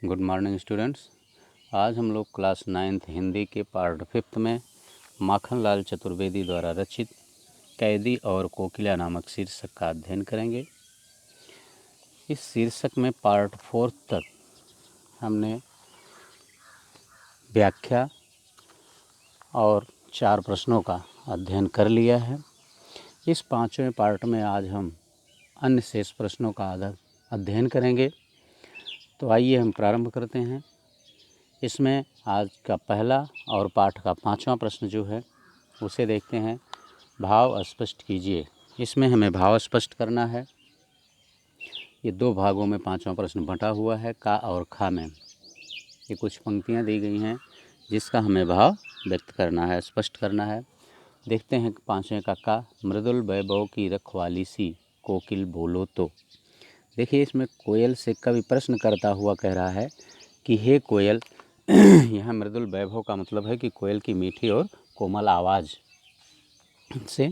Good morning students. आज हम लोग क्लास 9th हिंदी के पार्ट 5 में माखनलाल चतुर्वेदी द्वारा रचित कैदी और कोकिला नामक शीर्षक का अध्ययन करेंगे। इस शीर्षक में पार्ट 4 तक हमने व्याख्या और 4 प्रश्नों का अध्ययन कर लिया है। इस 5वें पार्ट में आज हम अन्य शेष प्रश्नों का अध्ययन करेंगे। तो आइए हम प्रारंभ करते हैं। इसमें आज का पहला और पाठ का 5वां प्रश्न जो है उसे देखते हैं। भाव स्पष्ट कीजिए। इसमें हमें भाव स्पष्ट करना है। ये 2 भागों में 5वां प्रश्न बंटा हुआ है, का और खा में। ये कुछ पंक्तियाँ दी गई हैं जिसका हमें भाव व्यक्त करना है, स्पष्ट करना है। देखते हैं 5वें का मृदुल वैभव की रखवाली सी कोकिल बोलो तो। देखिए, इसमें कोयल से कवि प्रश्न करता हुआ कह रहा है कि हे कोयल। यहाँ मृदुल वैभव का मतलब है कि कोयल की मीठी और कोमल आवाज़ से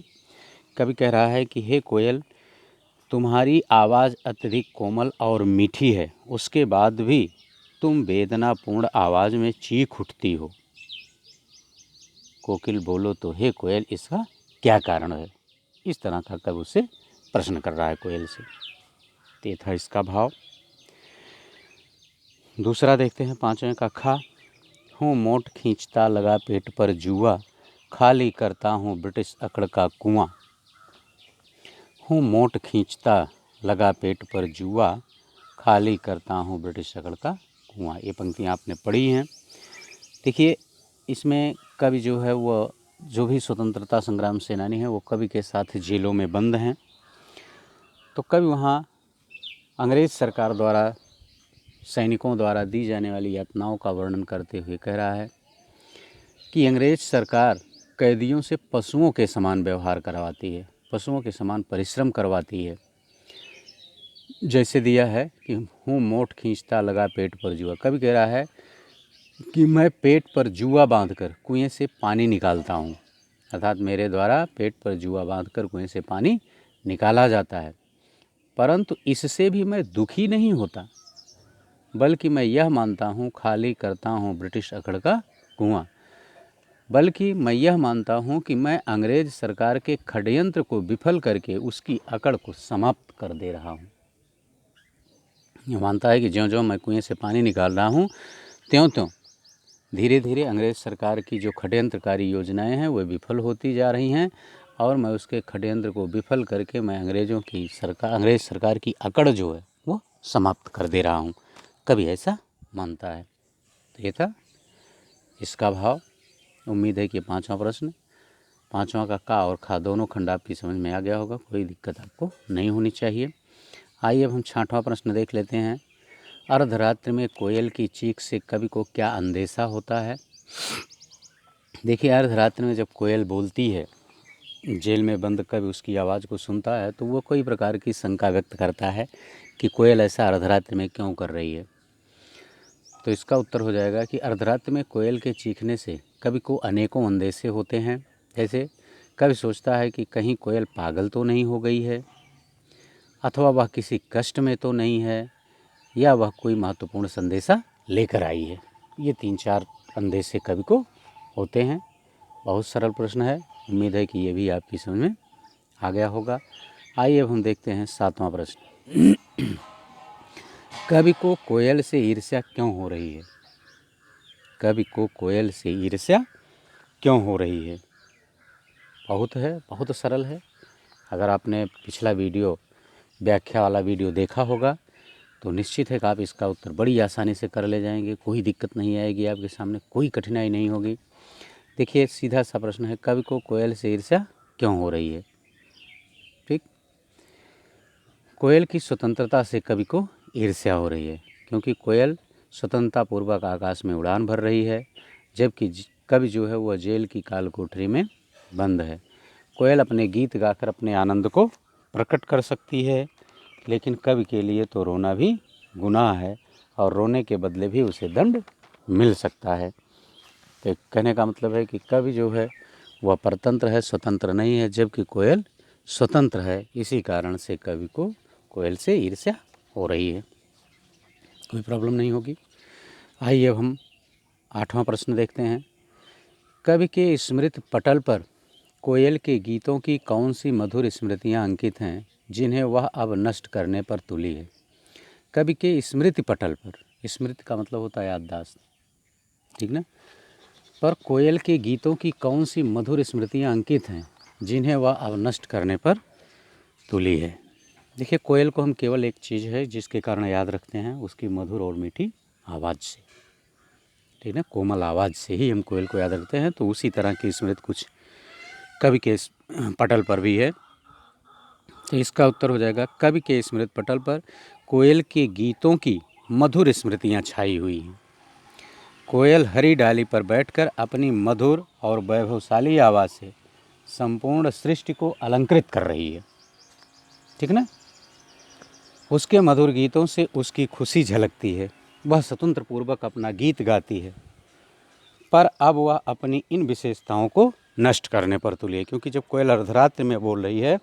कवि कह रहा है कि हे कोयल, तुम्हारी आवाज़ अत्यधिक कोमल और मीठी है, उसके बाद भी तुम वेदनापूर्ण आवाज़ में चीख उठती हो। कोकिल बोलो तो, हे कोयल, इसका क्या कारण है? इस तरह का कवि उससे प्रश्न कर रहा है कोयल से। तो ये था इसका भाव। दूसरा देखते हैं 5वें का खा। हूँ मोट खींचता लगा पेट पर जुआ, खाली करता हूँ ब्रिटिश अकड़ का कुआं। हूँ मोट खींचता लगा पेट पर जुआ, खाली करता हूँ ब्रिटिश अकड़ का कुआं। ये पंक्तियाँ आपने पढ़ी हैं। देखिए, इसमें कवि जो है वो जो भी स्वतंत्रता संग्राम सेनानी है वो कवि के साथ जेलों में बंद हैं। तो कवि वहाँ अंग्रेज़ सरकार द्वारा, सैनिकों द्वारा दी जाने वाली यातनाओं का वर्णन करते हुए कह रहा है कि अंग्रेज सरकार कैदियों से पशुओं के समान व्यवहार करवाती है, पशुओं के समान परिश्रम करवाती है। जैसे दिया है कि हूँ मोट खींचता लगा पेट पर जुआ। कभी कह रहा है कि मैं पेट पर जुआ बांधकर कुएं से पानी निकालता हूँ, अर्थात मेरे द्वारा पेट पर जुआ बांधकर कुएं से पानी निकाला जाता है, परंतु इससे भी मैं दुखी नहीं होता, बल्कि मैं यह मानता हूँ खाली करता हूँ ब्रिटिश अकड़ का कुआं। बल्कि मैं यह मानता हूँ कि मैं अंग्रेज सरकार के षड्यंत्र को विफल करके उसकी अकड़ को समाप्त कर दे रहा हूँ। यह मानता है कि ज्यों-ज्यों मैं कुएं से पानी निकाल रहा हूँ, त्यों-त्यों धीरे धीरे अंग्रेज सरकार की जो षड्यंत्रकारी योजनाएं हैं वो विफल होती जा रही हैं, और मैं उसके षड्यंत्र को विफल करके मैं अंग्रेज सरकार की अकड़ जो है वो समाप्त कर दे रहा हूँ। कभी ऐसा मानता है। तो ये था इसका भाव। उम्मीद है कि 5वां प्रश्न, 5वां का और खा दोनों खंड आपकी समझ में आ गया होगा, कोई दिक्कत आपको नहीं होनी चाहिए। आइए अब हम 6वां प्रश्न देख लेते हैं। अर्धरात्रि में कोयल की चीख से कवि को क्या अंदेशा होता है? देखिए, अर्धरात्रि में जब कोयल बोलती है, जेल में बंद कवि उसकी आवाज़ को सुनता है तो वो कोई प्रकार की शंका व्यक्त करता है कि कोयल ऐसा अर्धरात्रि में क्यों कर रही है। तो इसका उत्तर हो जाएगा कि अर्धरात्रि में कोयल के चीखने से कवि को अनेकों अंदेशे होते हैं। जैसे कवि सोचता है कि कहीं कोयल पागल तो नहीं हो गई है, अथवा वह किसी कष्ट में तो नहीं है, या वह कोई महत्वपूर्ण संदेशा लेकर आई है। ये 3-4 अंदेशे कवि को होते हैं। बहुत सरल प्रश्न है, उम्मीद है कि ये भी आपकी समझ में आ गया होगा। आइए अब हम देखते हैं 7वां प्रश्न। कवि को कोयल से ईर्ष्या क्यों हो रही है? कवि को कोयल से ईर्ष्या क्यों हो रही है? बहुत सरल है। अगर आपने पिछला वीडियो, व्याख्या वाला वीडियो देखा होगा तो निश्चित है कि आप इसका उत्तर बड़ी आसानी से कर ले जाएंगे। कोई दिक्कत नहीं आएगी आपके सामने, कोई कठिनाई नहीं होगी। देखिए, सीधा सा प्रश्न है, कवि को कोयल से ईर्ष्या क्यों हो रही है? ठीक, कोयल की स्वतंत्रता से कवि को ईर्ष्या हो रही है, क्योंकि कोयल स्वतंत्रतापूर्वक आकाश में उड़ान भर रही है, जबकि कवि जो है वह जेल की काल कोठरी में बंद है। कोयल अपने गीत गाकर अपने आनंद को प्रकट कर सकती है, लेकिन कवि के लिए तो रोना भी गुनाह है, और रोने के बदले भी उसे दंड मिल सकता है। तो कहने का मतलब है कि कवि जो है वह परतंत्र है, स्वतंत्र नहीं है, जबकि कोयल स्वतंत्र है। इसी कारण से कवि को कोयल से ईर्ष्या हो रही है। कोई प्रॉब्लम नहीं होगी। आइए अब हम 8वां प्रश्न देखते हैं। कवि के स्मृति पटल पर कोयल के गीतों की कौन सी मधुर स्मृतियाँ अंकित हैं जिन्हें वह अब नष्ट करने पर तुली है। कवि के स्मृति पटल पर, स्मृति का मतलब होता है याददाश्त, ठीक ना, पर कोयल के गीतों की कौन सी मधुर स्मृतियाँ अंकित हैं जिन्हें वह अब नष्ट करने पर तुली है। देखिए, कोयल को हम केवल एक चीज़ है जिसके कारण याद रखते हैं, उसकी मधुर और मीठी आवाज़ से, ठीक है, कोमल आवाज़ से ही हम कोयल को याद रखते हैं। तो उसी तरह की स्मृति कुछ कवि के पटल पर भी है। तो इसका उत्तर हो जाएगा, कवि के स्मृति पटल पर कोयल के गीतों की मधुर स्मृतियाँ छाई हुई हैं। कोयल हरी डाली पर बैठकर अपनी मधुर और वैभवशाली आवाज़ से संपूर्ण सृष्टि को अलंकृत कर रही है, ठीक ना। उसके मधुर गीतों से उसकी खुशी झलकती है, वह स्वतंत्र पूर्वक अपना गीत गाती है, पर अब वह अपनी इन विशेषताओं को नष्ट करने पर तुली है। क्योंकि जब कोयल अर्धरात्रि में बोल रही है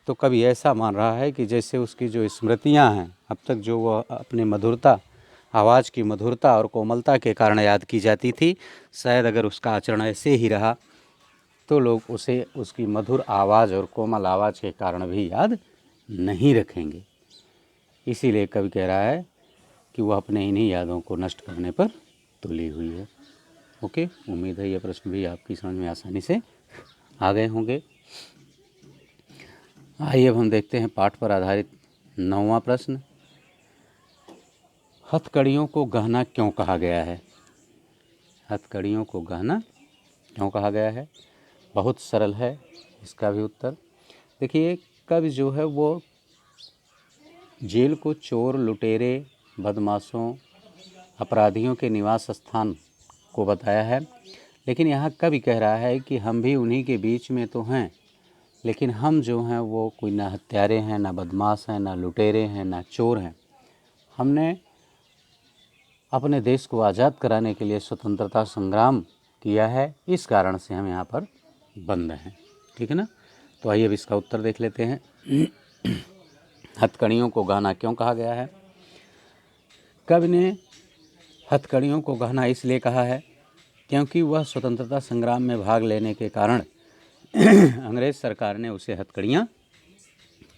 तो कवि ऐसा मान रहा है कि जैसे उसकी जो स्मृतियां हैं, अब तक जो वह अपनी मधुरता, आवाज़ की मधुरता और कोमलता के कारण याद की जाती थी, शायद अगर उसका आचरण ऐसे ही रहा तो लोग उसे उसकी मधुर आवाज़ और कोमल आवाज़ के कारण भी याद नहीं रखेंगे। इसीलिए कवि कह रहा है कि वह अपने इन्हीं यादों को नष्ट करने पर तुली हुई है। ओके, उम्मीद है यह प्रश्न भी आपकी समझ में आसानी से आ गए होंगे। आइए अब हम देखते हैं पाठ पर आधारित 9वां प्रश्न। हथकड़ियों को गहना क्यों कहा गया है। हथकड़ियों को गहना क्यों कहा गया है। बहुत सरल है इसका भी उत्तर। देखिए, कवि जो है वो जेल को चोर, लुटेरे, बदमाशों, अपराधियों के निवास स्थान को बताया है, लेकिन यहाँ कवि कह रहा है कि हम भी उन्हीं के बीच में तो हैं, लेकिन हम जो हैं वो कोई ना हत्यारे हैं, ना बदमाश हैं, ना लुटेरे हैं, ना चोर हैं। हमने अपने देश को आज़ाद कराने के लिए स्वतंत्रता संग्राम किया है, इस कारण से हम यहाँ पर बंद हैं, ठीक है ना। तो आइए अब इसका उत्तर देख लेते हैं। हथकड़ियों को गहना क्यों कहा गया है। कवि ने हथकड़ियों को गहना इसलिए कहा है क्योंकि वह स्वतंत्रता संग्राम में भाग लेने के कारण अंग्रेज़ सरकार ने उसे हथकड़ियाँ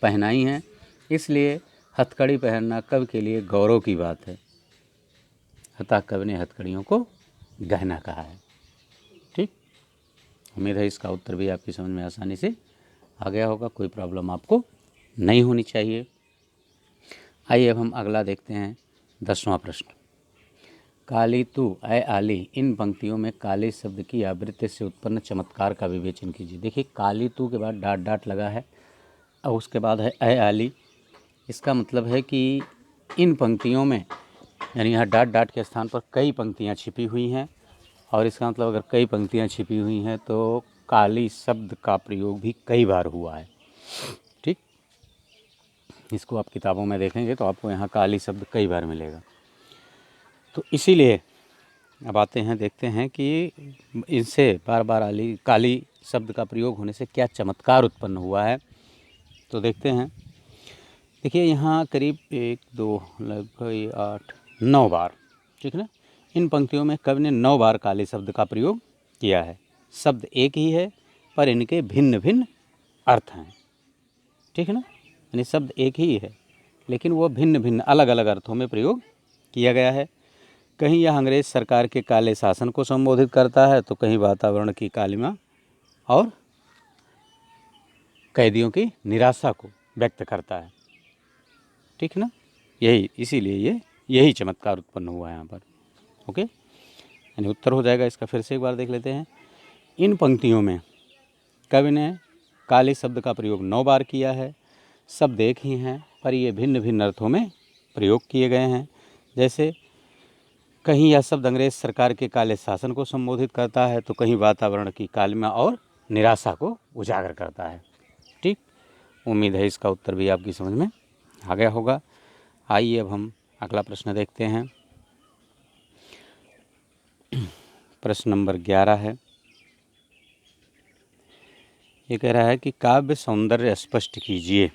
पहनाई हैं, इसलिए हथकड़ी पहनना कवि के लिए गौरव की बात है। अतः कवि ने हथकड़ियों को गहना कहा है। ठीक, उम्मीद है इसका उत्तर भी आपकी समझ में आसानी से आ गया होगा, कोई प्रॉब्लम आपको नहीं होनी चाहिए। आइए अब हम अगला देखते हैं 10वां प्रश्न। काली तू ऐ आली, इन पंक्तियों में काली शब्द की आवृत्ति से उत्पन्न चमत्कार का विवेचन कीजिए। देखिए, काली तू के बाद डाट डाट लगा है और उसके बाद है ऐ आली। इसका मतलब है कि इन पंक्तियों में, यानी यहाँ डाट डाट के स्थान पर कई पंक्तियाँ छिपी हुई हैं, और इसका मतलब अगर कई पंक्तियाँ छिपी हुई हैं तो काली शब्द का प्रयोग भी कई बार हुआ है। ठीक, इसको आप किताबों में देखेंगे तो आपको यहाँ काली शब्द कई बार मिलेगा। तो इसीलिए अब आते हैं, देखते हैं कि इनसे बार बार काली शब्द का प्रयोग होने से क्या चमत्कार उत्पन्न हुआ है। तो देखते हैं। देखिए, यहाँ करीब 1 2 लगभग 8 9 बार, ठीक है ना, इन पंक्तियों में कवि ने 9 बार काली शब्द का प्रयोग किया है। शब्द एक ही है पर इनके भिन्न भिन्न अर्थ हैं, ठीक है ना, यानी शब्द एक ही है लेकिन वो भिन्न भिन्न अलग अलग अर्थों में प्रयोग किया गया है। कहीं यह अंग्रेज़ सरकार के काले शासन को संबोधित करता है तो कहीं वातावरण की कालिमा और कैदियों की निराशा को व्यक्त करता है, ठीक है ना। इसीलिए यही चमत्कार उत्पन्न हुआ है यहाँ पर। ओके, यानी उत्तर हो जाएगा इसका। फिर से एक बार देख लेते हैं। इन पंक्तियों में कवि ने काली शब्द का प्रयोग 9 बार किया है। शब्द एक ही हैं पर ये भिन्न भिन्न अर्थों में प्रयोग किए गए हैं। जैसे कहीं यह शब्द अंग्रेज़ सरकार के काले शासन को संबोधित करता है तो कहीं वातावरण की कालिमा और निराशा को उजागर करता है। ठीक, उम्मीद है इसका उत्तर भी आपकी समझ में आ गया होगा। आइए अब हम अगला प्रश्न देखते हैं। प्रश्न नंबर 11 है। ये कह रहा है कि काव्य सौंदर्य स्पष्ट कीजिए।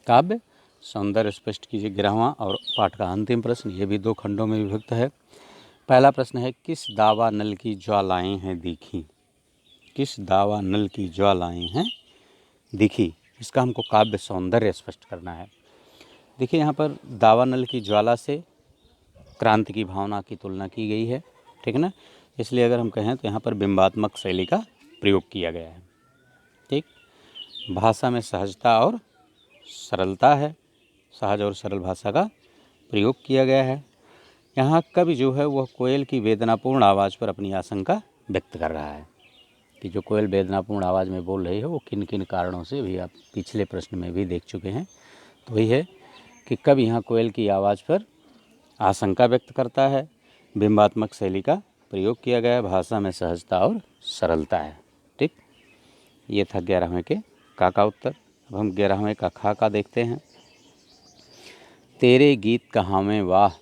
काव्य सौंदर्य स्पष्ट कीजिए 11वां और पाठ का अंतिम प्रश्न, ये भी 2 खंडों में विभक्त है। पहला प्रश्न है, किस दावा नल की ज्वालाएं हैं दिखी? किस दावा नल की ज्वालाएं हैं दिखी? इसका हमको काव्य सौंदर्य स्पष्ट करना है। देखिए यहाँ पर दावा नल की ज्वाला से क्रांति की भावना की तुलना की गई है, ठीक है ना। इसलिए अगर हम कहें तो यहाँ पर बिंबात्मक शैली का प्रयोग किया गया है। ठीक, भाषा में सहजता और सरलता है, सहज और सरल भाषा का प्रयोग किया गया है। यहाँ कवि जो है वह कोयल की वेदनापूर्ण आवाज़ पर अपनी आशंका व्यक्त कर रहा है कि जो कोयल वेदनापूर्ण आवाज़ में बोल रही है वो किन किन कारणों से, भी आप पिछले प्रश्न में भी देख चुके हैं। तो वही है कि कवि यहाँ कोयल की आवाज़ पर आशंका व्यक्त करता है, बिंबात्मक शैली का प्रयोग किया गया है, भाषा में सहजता और सरलता है। ठीक, ये था 11वें के का उत्तर। अब हम 11वें का खा का देखते हैं। तेरे गीत कहाँ में वाह,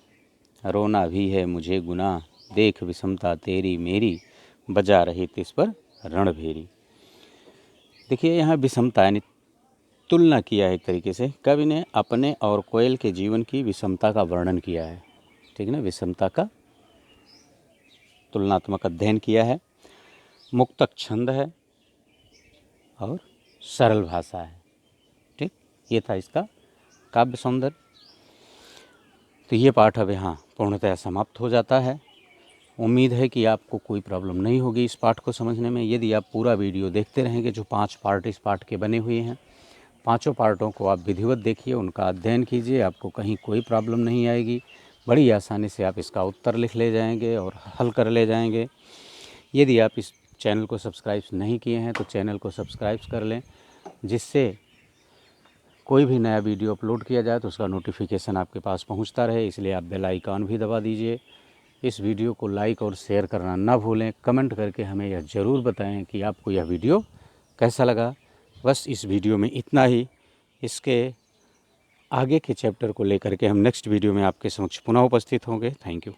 रोना भी है मुझे गुनाह, देख विषमता तेरी मेरी, बजा रही तिस पर रणभेरी। देखिए यहाँ विषमता यानी तुलना किया है एक तरीके से, कवि ने अपने और कोयल के जीवन की विषमता का वर्णन किया है, ठीक है ना, विषमता का तुलनात्मक अध्ययन किया है। मुक्तक छंद है और सरल भाषा है। ठीक, ये था इसका काव्य सौंदर्य। तो ये पाठ अब यहाँ पूर्णतः समाप्त हो जाता है। उम्मीद है कि आपको कोई प्रॉब्लम नहीं होगी इस पाठ को समझने में। यदि आप पूरा वीडियो देखते रहेंगे, जो 5 पार्ट इस पाठ के बने हुए हैं, 5 पार्टों को आप विधिवत देखिए, उनका अध्ययन कीजिए, आपको कहीं कोई प्रॉब्लम नहीं आएगी। बड़ी आसानी से आप इसका उत्तर लिख ले जाएंगे और हल कर ले जाएंगे। यदि आप इस चैनल को सब्सक्राइब नहीं किए हैं तो चैनल को सब्सक्राइब कर लें, जिससे कोई भी नया वीडियो अपलोड किया जाए तो उसका नोटिफिकेशन आपके पास पहुंचता रहे। इसलिए आप बेल आइकॉन भी दबा दीजिए। इस वीडियो को लाइक और शेयर करना ना भूलें। कमेंट करके हमें यह ज़रूर बताएं कि आपको यह वीडियो कैसा लगा। बस इस वीडियो में इतना ही। इसके आगे के चैप्टर को लेकर के हम नेक्स्ट वीडियो में आपके समक्ष पुनः उपस्थित होंगे। Thank you.